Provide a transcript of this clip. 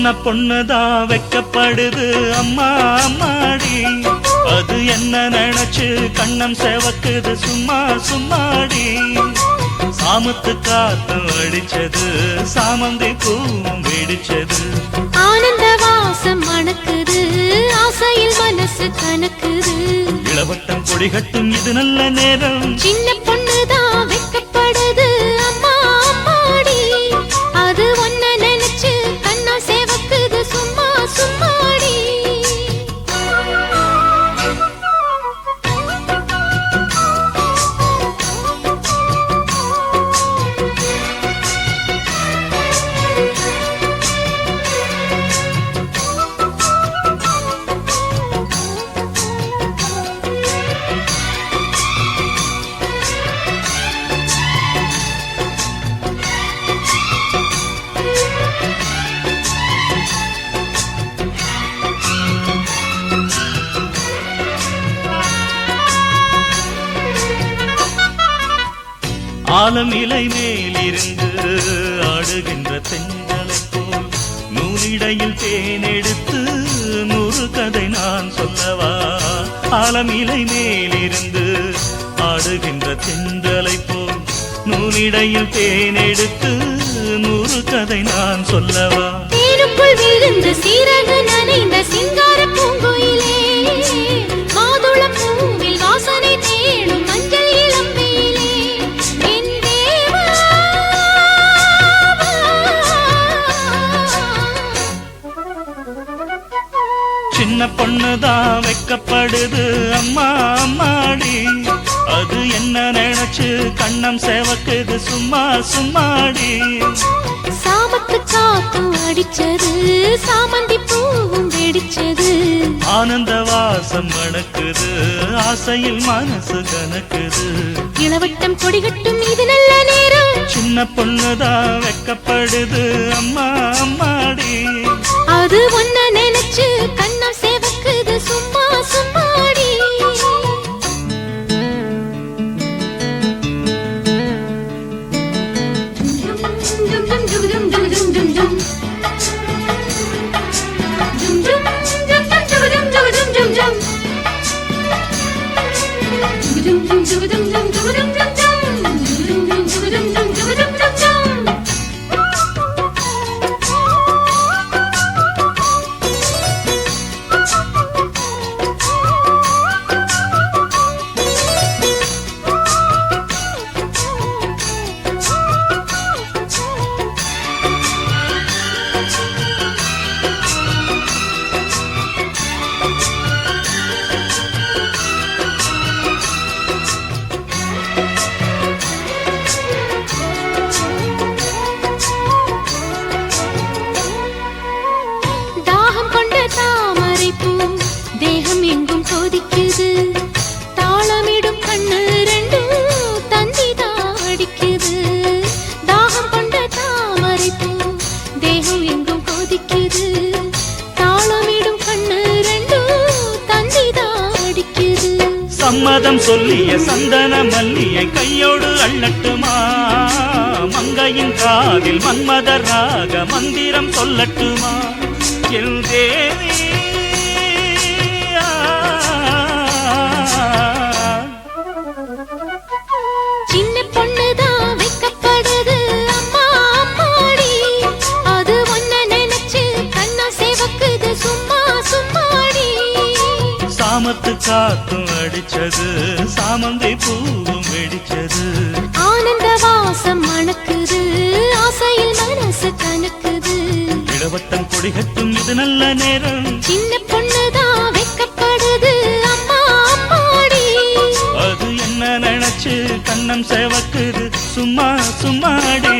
சின்ன பொண்ணுதான் வெக்கப்படுது அம்மா அம்மாடி, அது என்ன நினைச்சு கண்ணம் செவக்குது சும்மா சும்மாடி. சாமத்து காத்து அடிச்சது சாமந்தி பூவும் வெடிச்சது, ஆனந்த வாசம் மணக்குது ஆசையில் மனசு கணக்குது. இளவட்டம் கொடிகட்டும் இது நல்ல நேரம், சின்ன பொண்ணுதான் வெக்கப்படுது அம்மா அம்மாடி, அது ஒன்ன நினைச்சு கண்ணா சேவக்குது சும்மா சும்மாடி. ஆலம் இலை மேலிருந்து ஆடுகின்ற தென்றலை போல் நூலிடையில் தேனெடுத்து 100 கதை நான் சொல்லவா. ஆலம் இலை மேலிருந்து ஆடுகின்ற தென்றலை போல் நூலிடையில் தேனெடுத்து 100 கதை நான் சொல்லவா. தேனுக்குள் விழுந்த சீரக நனைந்த சிங்கார பூங்குயிலே, மாதுளம் பூவில் வாசனை தேடும் மஞ்சள் இளம்பியிலே, என் தேவா. சின்ன பொண்ணுதான் வெக்கப்படுது அம்மா அம்மாடி, அது என்ன நினைச்சு கண்ணம் செவக்குது சும்மா சும்மாடி. சாமத்து காத்தும் அடிச்சது சாமந்தி பூவும் வெடிச்சது, ஆனந்த வாசம் மணக்குது ஆசையில் மனசு கணக்குது. இளவட்டம் கொடிகட்டும் இது நல்ல நேரம், சின்ன பொண்ணுதான் வெக்கப்படுது அம்மா அம்மாடி, அது ஒன்ன நினைச்சு கண்ணம் சேவக்குது சும்மா சும்மாடி. தேகம் எங்கும் கொதிக்குது, தாளமிடும் கண்ணு ரெண்டும் தந்திதான் அடிக்குது. தாகம் கொண்ட தாமரை பூ தேகம் எங்கும் கொதிக்குது, தாளமிடும் கண்ணு ரெண்டும் தந்திதான் அடிக்குது. சம்மதம் சொல்லிய சந்தன மல்லியை கையோடு அள்ளட்டுமா, மங்கையின் காதில் மன்மதராக மந்திரம் சொல்லட்டுமா. என் தேவி சின்ன பொண்ணுதான் வெக்கப்படுது அம்மா அம்மாடி, அது ஒன்ன நினைச்சு கண்ணா சேவக்குது சும்மா சும்மாடி. சாமத்து காத்தும் அடிச்சது சாமந்தி பூவும் வெடிச்சது, ஆனந்த வாசம் மணக்குது ஆசையில் மனசு கணக்குது. இளவட்டம் கொடிகட்டும் இது நல்ல நேரம், சின்ன பொண்ணுதான் வெக்கப்படுது அம்மா அம்மாடி, அது என்ன நினைச்சு கண்ணம் செவக்குது சும்மா சும்மாடி.